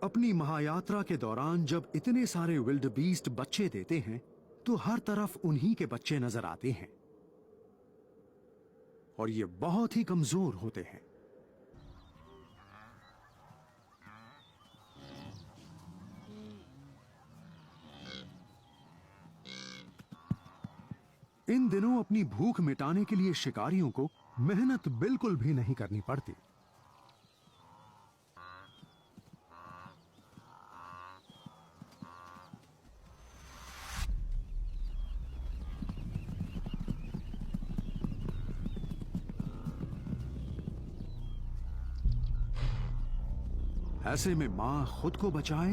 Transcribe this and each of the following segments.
अपनी महायात्रा के दौरान जब इतने सारे विल्डबीस्ट बच्चे देते हैं तो हर तरफ उन्हीं के बच्चे नजर आते हैं और ये बहुत ही कमजोर होते हैं। इन दिनों अपनी भूख मिटाने के लिए शिकारियों को मेहनत बिल्कुल भी नहीं करनी पड़ती। ऐसे में मां खुद को बचाए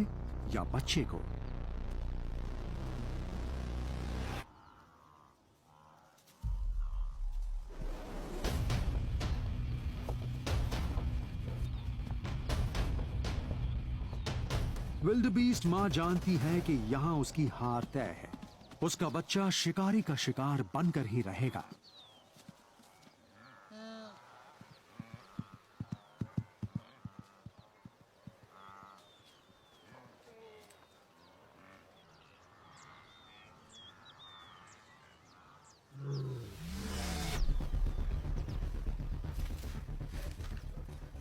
या बच्चे को। विल्डबीस्ट मां जानती है कि यहां उसकी हार तय है। उसका बच्चा शिकारी का शिकार बनकर ही रहेगा।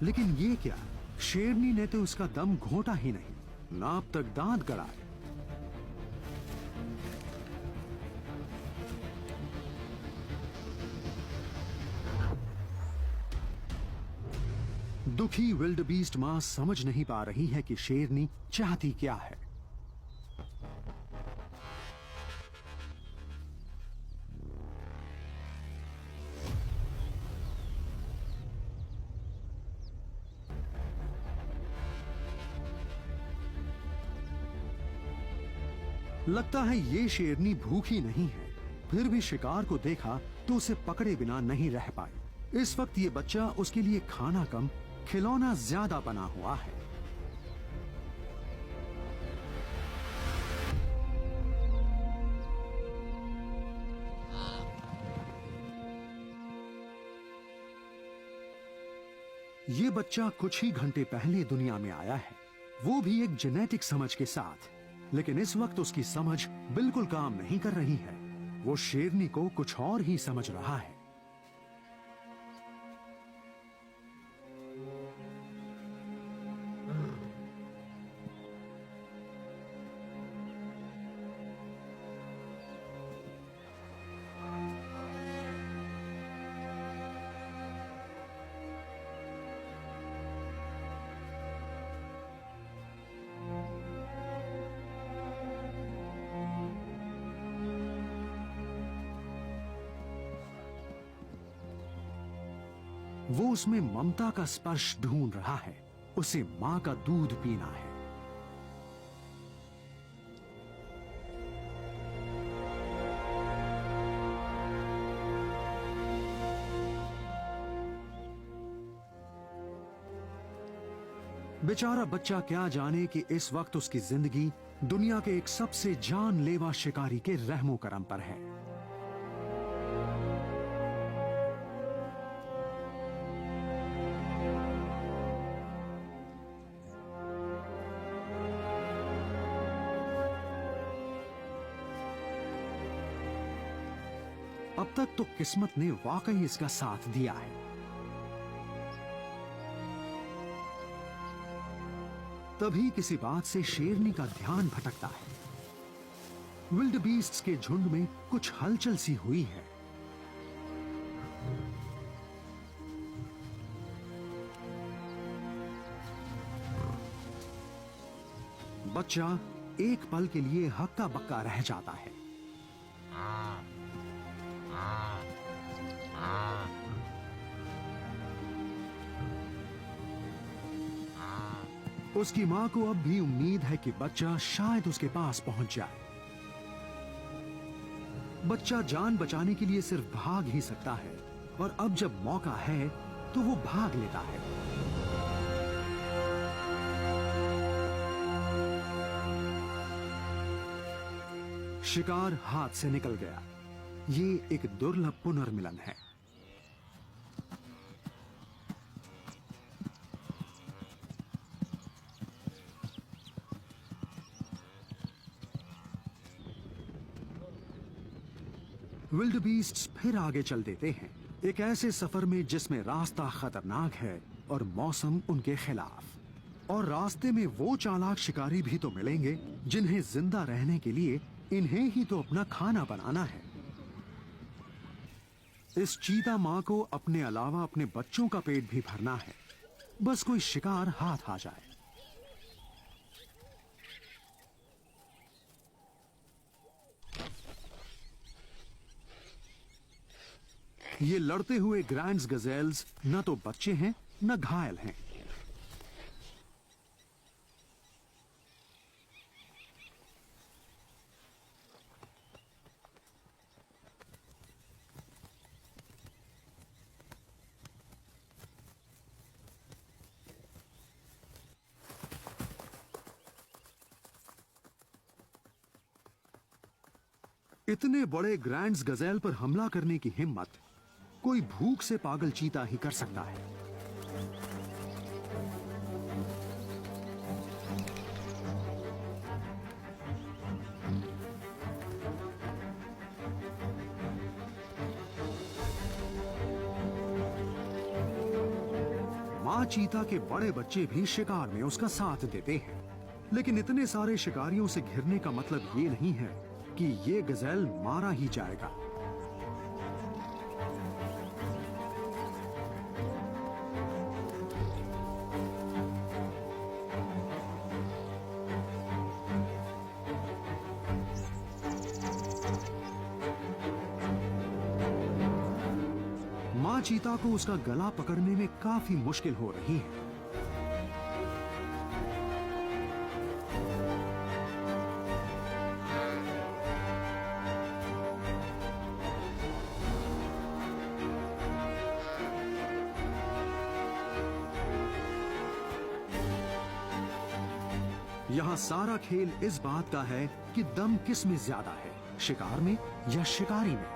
लेकिन ये क्या, शेरनी ने तो उसका दम घोंटा ही नहीं, नाप तक दांत गड़ाए। दुखी विल्डबीस्ट मां समझ नहीं पा रही है कि शेरनी चाहती क्या है। लगता है ये शेरनी भूखी नहीं है, फिर भी शिकार को देखा तो उसे पकड़े बिना नहीं रह पाई। इस वक्त ये बच्चा उसके लिए खाना कम खिलौना ज्यादा बना हुआ है। ये बच्चा कुछ ही घंटे पहले दुनिया में आया है, वो भी एक जेनेटिक समझ के साथ। लेकिन इस वक्त उसकी समझ बिल्कुल काम नहीं कर रही है। वो शेरनी को कुछ और ही समझ रहा है। वो उसमें ममता का स्पर्श ढूंढ रहा है। उसे मां का दूध पीना है। बेचारा बच्चा क्या जाने कि इस वक्त उसकी जिंदगी दुनिया के एक सबसे जानलेवा शिकारी के रहमो करम पर है। अब तक तो किस्मत ने वाकई इसका साथ दिया है। तभी किसी बात से शेरनी का ध्यान भटकता है। विल्डबीस्ट्स के झुंड में कुछ हलचल सी हुई है। बच्चा एक पल के लिए हक्का बक्का रह जाता है। उसकी मां को अब भी उम्मीद है कि बच्चा शायद उसके पास पहुंच जाए। बच्चा जान बचाने के लिए सिर्फ भाग ही सकता है और अब जब मौका है तो वो भाग लेता है। शिकार हाथ से निकल गया। ये एक दुर्लभ पुनर्मिलन है। विल्डबीस्ट्स फिर आगे चल देते हैं, एक ऐसे सफर में जिसमें रास्ता खतरनाक है और मौसम उनके खिलाफ। और रास्ते में वो चालाक शिकारी भी तो मिलेंगे जिन्हें जिंदा रहने के लिए इन्हें ही तो अपना खाना बनाना है। इस चीता माँ को अपने अलावा अपने बच्चों का पेट भी भरना है, बस कोई शिकार हाथ आ जाए। ये लड़ते हुए ग्रैंड्स गजेल्स न तो बच्चे हैं न घायल हैं। इतने बड़े ग्रैंड्स गजेल पर हमला करने की हिम्मत कोई भूख से पागल चीता ही कर सकता है। मां चीता के बड़े बच्चे भी शिकार में उसका साथ देते हैं, लेकिन इतने सारे शिकारियों से घिरने का मतलब ये नहीं है कि ये गजेल मारा ही जाएगा। मां चीता को उसका गला पकड़ने में काफी मुश्किल हो रही है। यहां सारा खेल इस बात का है कि दम किस में ज्यादा है, शिकार में या शिकारी में।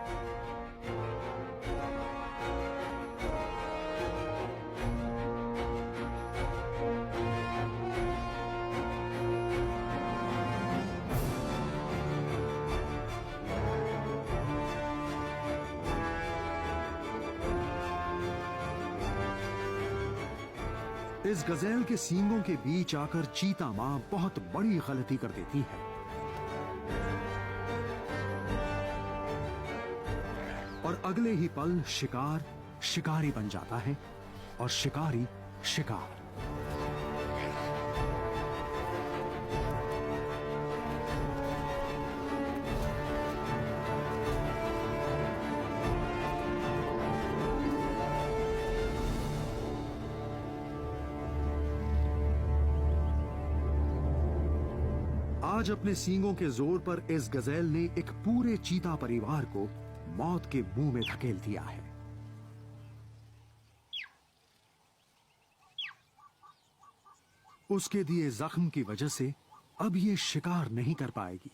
इस गजेल के सींगों के बीच आकर चीता मां बहुत बड़ी गलती कर देती है। और अगले ही पल शिकार शिकारी बन जाता है और शिकारी शिकार। आज अपने सींगों के जोर पर इस गजेल ने एक पूरे चीता परिवार को मौत के मुंह में धकेल दिया है। उसके दिए जख्म की वजह से अब ये शिकार नहीं कर पाएगी।